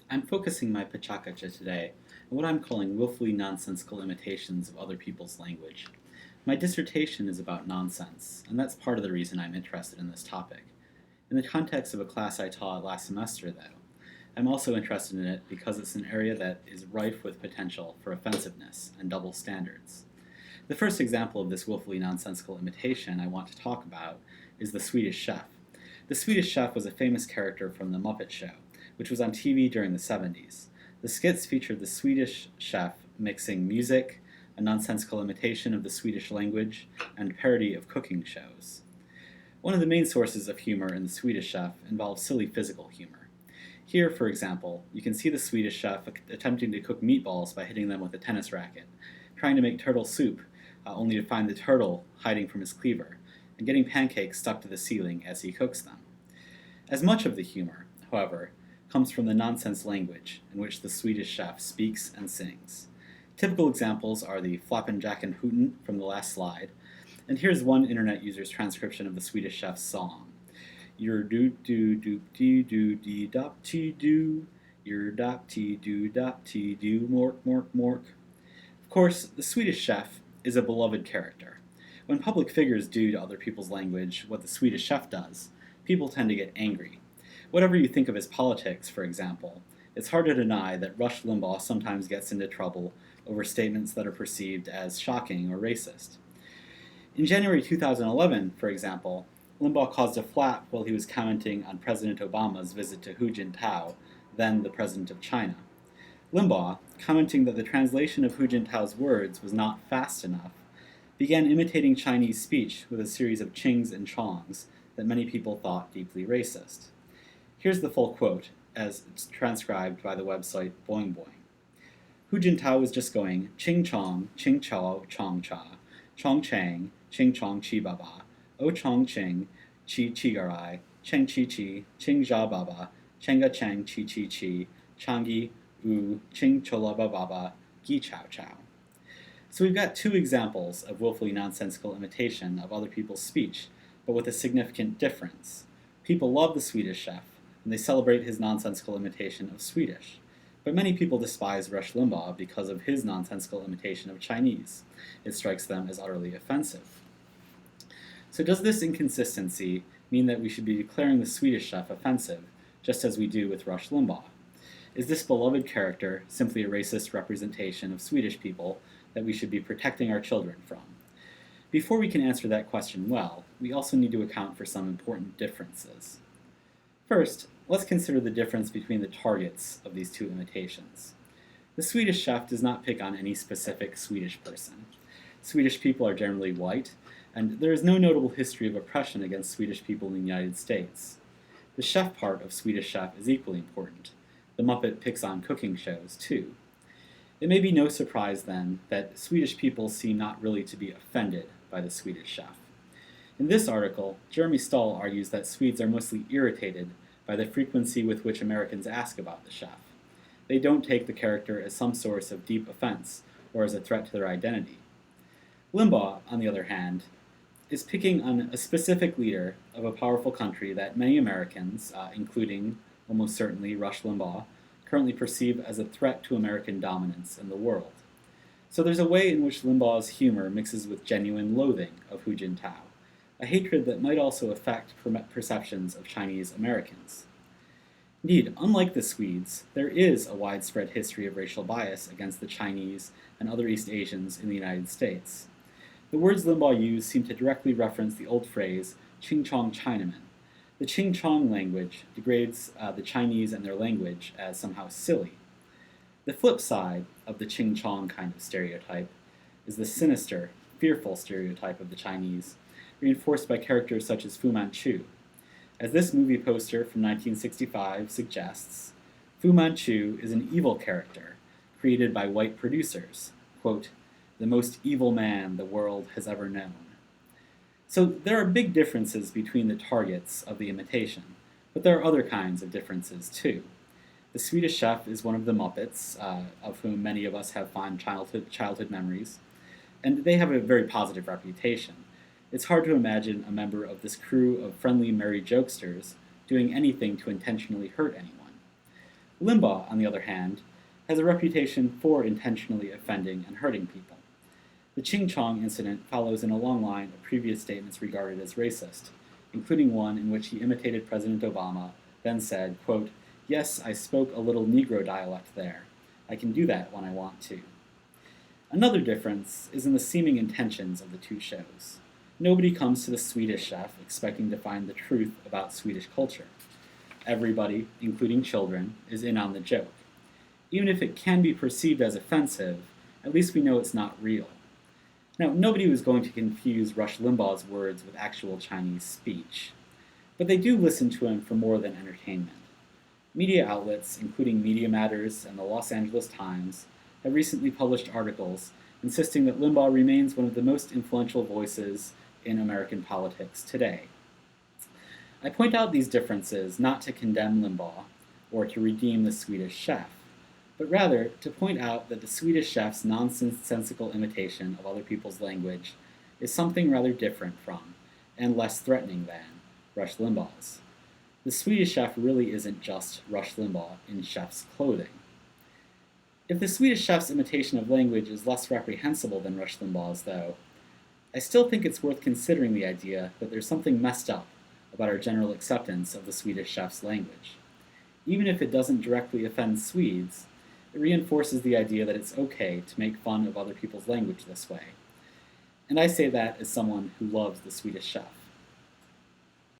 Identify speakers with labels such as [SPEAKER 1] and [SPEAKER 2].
[SPEAKER 1] I'm focusing my Pecha Kucha today on what I'm calling willfully nonsensical imitations of other people's language. My dissertation is about nonsense, and that's part of the reason I'm interested in this topic. In the context of a class I taught last semester, though, I'm also interested in it because it's an area that is rife with potential for offensiveness and double standards. The first example of this willfully nonsensical imitation I want to talk about is the Swedish chef. The Swedish chef was a famous character from The Muppet Show, which was on TV during the 70s. The skits featured the Swedish chef mixing music, a nonsensical imitation of the Swedish language, and parody of cooking shows. One of the main sources of humor in the Swedish chef involves silly physical humor. Here, for example, you can see the Swedish chef attempting to cook meatballs by hitting them with a tennis racket, trying to make turtle soup, only to find the turtle hiding from his cleaver, and getting pancakes stuck to the ceiling as he cooks them. As much of the humor, however, comes from the nonsense language in which the Swedish chef speaks and sings. Typical examples are the Flappen Jacken Hooten from the last slide, and here's one internet user's transcription of the Swedish chef's song. Yer do do do dee do dee dop tee do, yer dop tee do mork mork mork. Of course, the Swedish chef is a beloved character. When public figures do to other people's language what the Swedish chef does, people tend to get angry. Whatever you think of his politics, for example, it's hard to deny that Rush Limbaugh sometimes gets into trouble over statements that are perceived as shocking or racist. In January 2011, for example, Limbaugh caused a flap while he was commenting on President Obama's visit to Hu Jintao, then the president of China. Limbaugh, commenting that the translation of Hu Jintao's words was not fast enough, began imitating Chinese speech with a series of chings and chongs that many people thought deeply racist. Here's the full quote, as it's transcribed by the website Boing Boing. Hu Jintao was just going ching chong, ching chao, chong cha, chong chang, ching chong chi baba, o chong ching, chi garai, cheng chi chi, ching ja baba, chenga chang chi chi chi, changi, u, ching chola baba, gi chow chow. So we've got two examples of willfully nonsensical imitation of other people's speech, but with a significant difference. People love the Swedish chef, and they celebrate his nonsensical imitation of Swedish. But many people despise Rush Limbaugh because of his nonsensical imitation of Chinese. It strikes them as utterly offensive. So does this inconsistency mean that we should be declaring the Swedish chef offensive, just as we do with Rush Limbaugh? Is this beloved character simply a racist representation of Swedish people that we should be protecting our children from? Before we can answer that question well, we also need to account for some important differences. First, let's consider the difference between the targets of these two imitations. The Swedish chef does not pick on any specific Swedish person. Swedish people are generally white, and there is no notable history of oppression against Swedish people in the United States. The chef part of Swedish chef is equally important. The Muppet picks on cooking shows, too. It may be no surprise, then, that Swedish people seem not really to be offended by the Swedish chef. In this article, Jeremy Stahl argues that Swedes are mostly irritated by the frequency with which Americans ask about the chef. They don't take the character as some source of deep offense or as a threat to their identity. Limbaugh, on the other hand, is picking on a specific leader of a powerful country that many Americans, including almost certainly Rush Limbaugh, currently perceive as a threat to American dominance in the world. So there's a way in which Limbaugh's humor mixes with genuine loathing of Hu Jintao, a hatred that might also affect perceptions of Chinese Americans. Indeed, unlike the Swedes, there is a widespread history of racial bias against the Chinese and other East Asians in the United States. The words Limbaugh used seem to directly reference the old phrase, Ching Chong Chinaman. The Ching Chong language degrades the Chinese and their language as somehow silly. The flip side of the Ching Chong kind of stereotype is the sinister, fearful stereotype of the Chinese, reinforced by characters such as Fu Manchu. As this movie poster from 1965 suggests, Fu Manchu is an evil character created by white producers, quote, the most evil man the world has ever known. So there are big differences between the targets of the imitation, but there are other kinds of differences too. The Swedish chef is one of the Muppets, of whom many of us have fond childhood memories, and they have a very positive reputation. It's hard to imagine a member of this crew of friendly, merry jokesters doing anything to intentionally hurt anyone. Limbaugh, on the other hand, has a reputation for intentionally offending and hurting people. The Ching Chong incident follows in a long line of previous statements regarded as racist, including one in which he imitated President Obama, then said, quote, "Yes, I spoke a little Negro dialect there. I can do that when I want to." Another difference is in the seeming intentions of the two shows. Nobody comes to the Swedish Chef expecting to find the truth about Swedish culture. Everybody, including children, is in on the joke. Even if it can be perceived as offensive, at least we know it's not real. Now, nobody was going to confuse Rush Limbaugh's words with actual Chinese speech, but they do listen to him for more than entertainment. Media outlets, including Media Matters and the Los Angeles Times, have recently published articles insisting that Limbaugh remains one of the most influential voices in American politics today. I point out these differences not to condemn Limbaugh or to redeem the Swedish Chef, but rather to point out that the Swedish Chef's nonsensical imitation of other people's language is something rather different from, and less threatening than, Rush Limbaugh's. The Swedish Chef really isn't just Rush Limbaugh in chef's clothing. If the Swedish Chef's imitation of language is less reprehensible than Rush Limbaugh's, though, I still think it's worth considering the idea that there's something messed up about our general acceptance of the Swedish Chef's language. Even if it doesn't directly offend Swedes, it reinforces the idea that it's okay to make fun of other people's language this way. And I say that as someone who loves the Swedish Chef.